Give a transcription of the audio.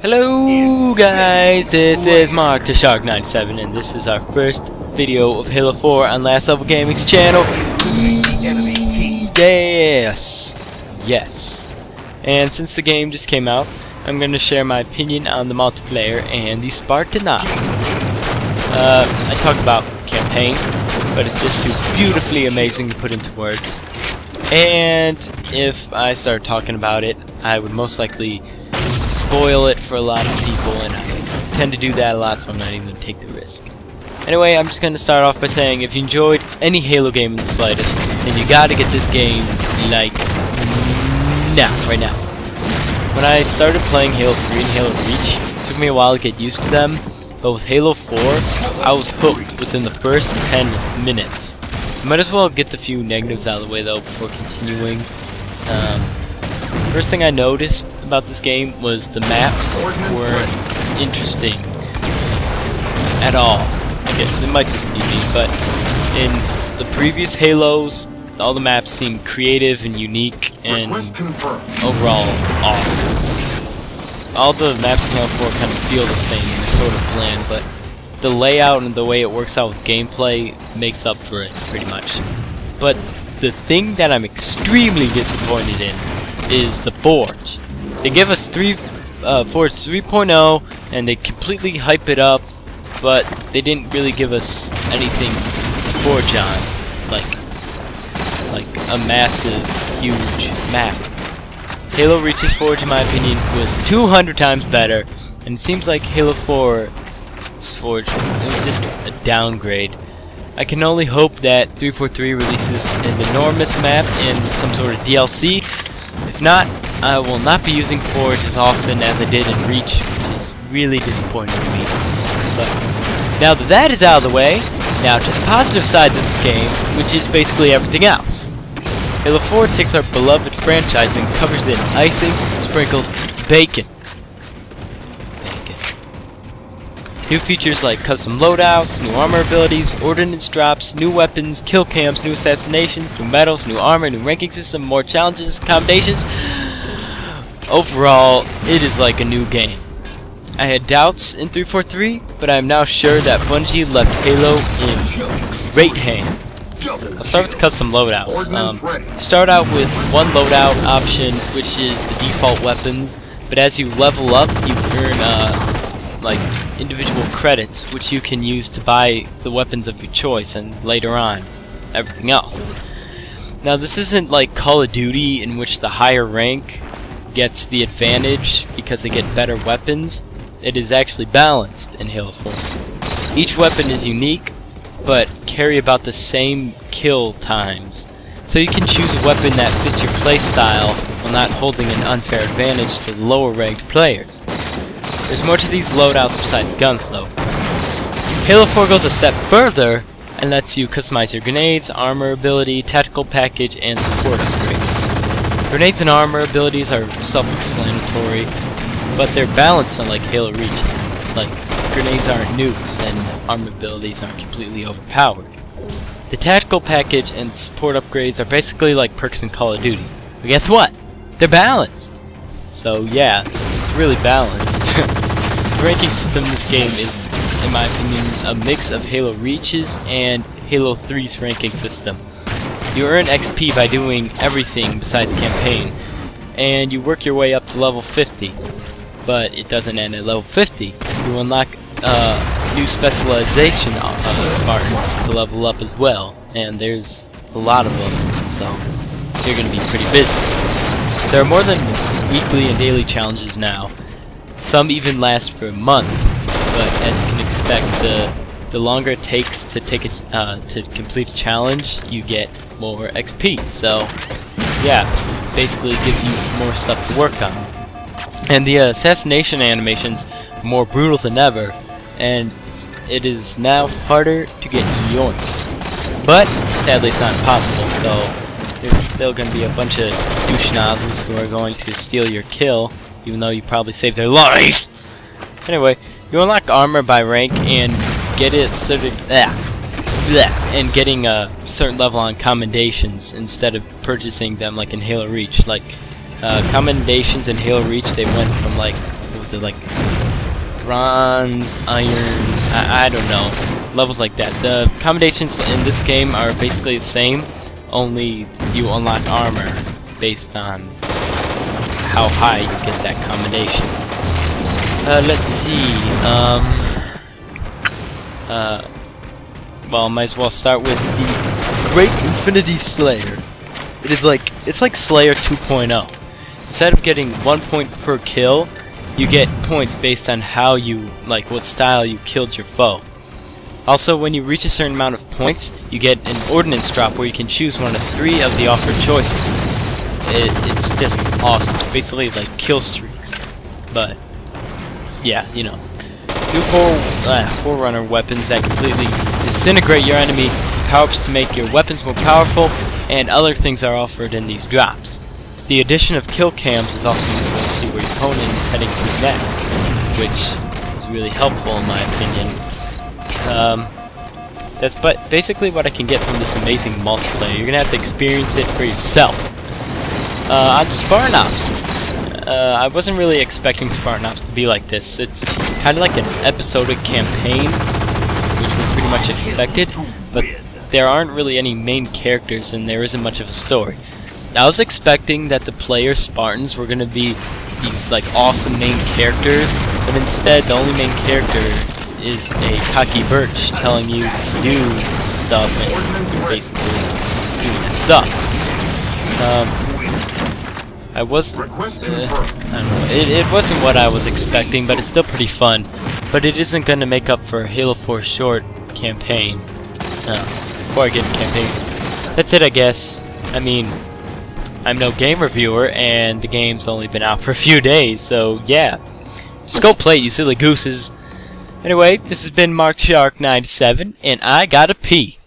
Hello guys, this is Mark the Shark 97 and this is our first video of Halo 4 on Last Level Gaming's channel. Yes. And since the game just came out, I'm going to share my opinion on the multiplayer and the Spartanauts. I talk about campaign, but it's just too beautifully amazing to put into words. And if I start talking about it, I would most likely spoil it for a lot of people, and I tend to do that a lot, so I'm not even going to take the risk. Anyway, I'm just going to start off by saying if you enjoyed any Halo game in the slightest, then you gotta get this game, like, right now. When I started playing Halo 3 and Halo Reach, it took me a while to get used to them, but with Halo 4, I was hooked within the first 10 minutes. Might as well get the few negatives out of the way though before continuing. First thing I noticed about this game was the maps weren't interesting at all. Okay, it might just be me, but in the previous Halos, all the maps seemed creative and unique and overall awesome. All the maps in Halo 4 kind of feel the same, they're sort of bland, but the layout and the way it works out with gameplay makes up for it, pretty much. But the thing that I'm extremely disappointed in is the Forge. They give us Forge 3.0 and they completely hype it up, but they didn't really give us anything to forge on, like a massive, huge map. Halo Reach's Forge, in my opinion, was 200 times better, and it seems like Halo 4's Forge, it was just a downgrade. I can only hope that 343 releases an enormous map and some sort of DLC. If not, I will not be using Forge as often as I did in Reach, which is really disappointing to me. But now that that is out of the way, now to the positive sides of this game, which is basically everything else. Halo 4 takes our beloved franchise and covers it in icing, sprinkles, bacon. New features like custom loadouts, new armor abilities, ordnance drops, new weapons, kill cams, new assassinations, new medals, new armor, new ranking system, more challenges, accommodations. Overall, it is like a new game. I had doubts in 343, but I am now sure that Bungie left Halo in great hands. I'll start with the custom loadouts. Start out with one loadout option, which is the default weapons, but as you level up, you earn like individual credits, which you can use to buy the weapons of your choice, and later on, everything else. Now, this isn't like Call of Duty, in which the higher rank gets the advantage because they get better weapons. It is actually balanced in Halo 4. Each weapon is unique, but carry about the same kill times. So you can choose a weapon that fits your playstyle while not holding an unfair advantage to the lower ranked players. There's more to these loadouts besides guns though. Halo 4 goes a step further and lets you customize your grenades, armor ability, tactical package, and support upgrade. Grenades and armor abilities are self-explanatory, but they're balanced unlike Halo Reach's. Like, grenades aren't nukes and armor abilities aren't completely overpowered. The tactical package and support upgrades are basically like perks in Call of Duty. But guess what? They're balanced! So yeah, it's really balanced. The ranking system in this game is, in my opinion, a mix of Halo Reach's and Halo 3's ranking system. You earn XP by doing everything besides campaign, and you work your way up to level 50. But it doesn't end at level 50. You unlock new specialization Spartans to level up as well, and there's a lot of them, so you're going to be pretty busy. There are more than weekly and daily challenges now. Some even last for a month, but as you can expect, the longer it takes to complete a challenge, you get more XP. So yeah, basically it gives you more stuff to work on. And the assassination animations are more brutal than ever, and it is now harder to get yoinked. But sadly it's not impossible, so there's still going to be a bunch of douche nozzles who are going to steal your kill, even though you probably saved their life. Anyway, you unlock armor by rank and get it and getting a certain level on commendations instead of purchasing them like in Halo Reach. Like commendations in Halo Reach, they went from like was it, like bronze, iron, I don't know, levels like that. The commendations in this game are basically the same, only you unlock armor based on how high you get that commendation. Let's see, well, might as well start with the Great Infinity Slayer. It's like Slayer 2.0. Instead of getting 1 point per kill, you get points based on how you, like, what style you killed your foe. Also, when you reach a certain amount of points, you get an ordnance drop where you can choose one of 3 of the offered choices. It's just awesome. It's basically like kill streaks. But, yeah, you know. New Forerunner weapons that completely disintegrate your enemy, power-ups to make your weapons more powerful, and other things are offered in these drops. The addition of kill cams is also useful to see where your opponent is heading to next, which is really helpful in my opinion. That's basically what I can get from this amazing multiplayer. You're gonna have to experience it for yourself. On Spartan Ops, I wasn't really expecting Spartan Ops to be like this. It's kind of like an episodic campaign, which we pretty much expected, but there aren't really any main characters and there isn't much of a story. I was expecting that the player Spartans were going to be these like awesome main characters, but instead the only main character is a cocky birch telling you to do stuff and you're basically doing that stuff. I don't know, it wasn't what I was expecting, but it's still pretty fun. But it isn't going to make up for Halo 4 Short campaign. Before I get into campaign, that's it, I guess. I mean, I'm no game reviewer, and the game's only been out for a few days, so yeah. Just go play it, you silly gooses. Anyway, this has been Mark Shark 97, and I gotta pee.